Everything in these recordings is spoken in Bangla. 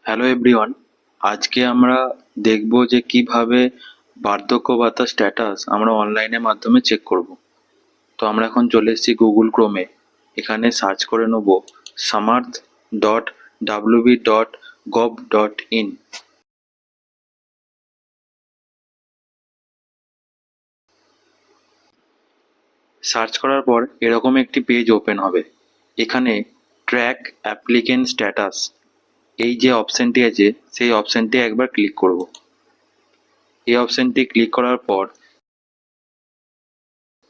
হ্যালো এভরিওয়ান, আজকে আমরা দেখব যে কিভাবে বার্ধক্য ভাতা স্ট্যাটাস আমরা অনলাইনের মাধ্যমে চেক করব। তো আমরা এখন চলে এসেছি গুগল ক্রোমে। এখানে সার্চ করে নেব samarth.wb.gov.in। সার্চ করার পর এরকম একটি পেজ ওপেন হবে। এখানে ট্র্যাক অ্যাপ্লিকেন্ট স্ট্যাটাস এই যে অপশনটি আছে সেই অপশনটি একবার ক্লিক করব। এই অপশনটি ক্লিক করার পর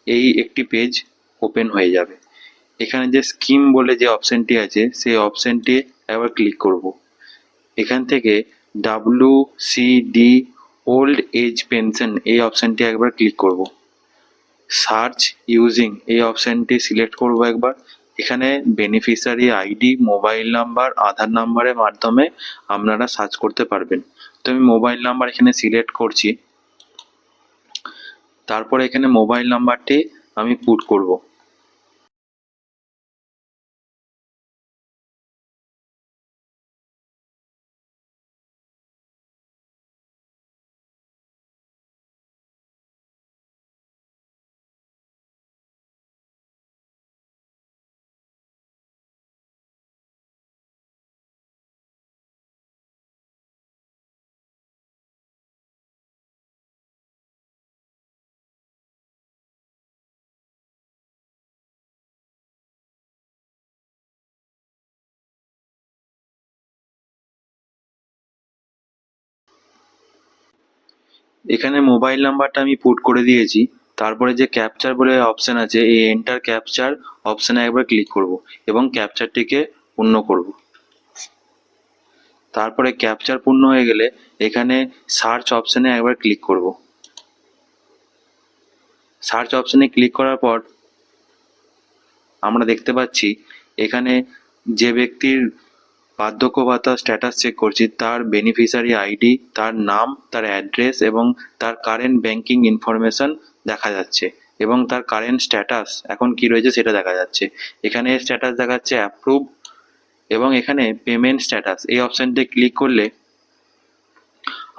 এই একটি পেজ ওপেন হয়ে যাবে। এখানে যে স্কিম বলে যে অপশনটি আছে সেই অপশনটি একবার ক্লিক করব। এখান থেকে WCD ওল্ড এজ পেনশন এই অপশনটি একবার ক্লিক করব। সার্চ ইউজিং এই অপশনটি সিলেক্ট করব একবার। এখানে বেনিফিশিয়ারি আইডি, মোবাইল নাম্বার, আধার নাম্বারের মাধ্যমে আপনারা সার্চ করতে পারবেন। তো আমি মোবাইল নাম্বার এখানে সিলেক্ট করছি। তারপরে এখানে মোবাইল নাম্বারটি আমি পুট করব। এখানে মোবাইল নাম্বারটা আমি পুট করে দিয়েছি। তারপরে যে ক্যাপচার বলে অপশন আছে এই এন্টার ক্যাপচার অপশনে একবার ক্লিক করব এবং ক্যাপচারটিকে পূর্ণ করব। তারপরে ক্যাপচার পূর্ণ হয়ে গেলে এখানে সার্চ অপশনে একবার ক্লিক করব। সার্চ অপশনে ক্লিক করার পর আমরা দেখতে পাচ্ছি এখানে যে ব্যক্তির বার্ধক্য ভাতা স্ট্যাটাস চেক করছি তার বেনিফিশিয়ারি আইডি, তার নাম, তার অ্যাড্রেস এবং তার কারেন্ট ব্যাংকিং ইনফরমেশন দেখা যাচ্ছে এবং তার কারেন্ট স্ট্যাটাস এখন কি রয়েছে সেটা দেখা যাচ্ছে। এখানে স্ট্যাটাস দেখাচ্ছে অ্যাপ্রুভ এবং এখানে পেমেন্ট স্ট্যাটাস এই অপশনটি ক্লিক করলে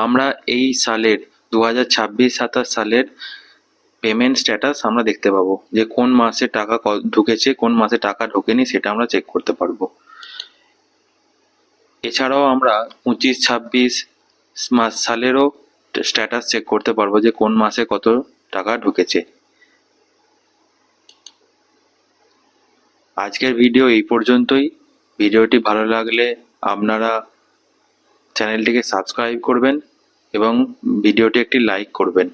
আমরা এই সালের 2026-27 সালের পেমেন্ট স্ট্যাটাস আমরা দেখতে পাবো যে কোন মাসে টাকা ঢুকেছে, কোন মাসে টাকা ঢোকেনি সেটা আমরা চেক করতে পারবো। এছাড়াও আমরা 25-26 সালেরও স্ট্যাটাস চেক করতে পারবো যে কোন মাসে কত টাকা ঢুকেছে। আজকের ভিডিও এই পর্যন্তই। ভিডিওটি ভালো লাগলে আপনারা চ্যানেলটিকে সাবস্ক্রাইব করবেন এবং ভিডিওটি একটি লাইক করবেন।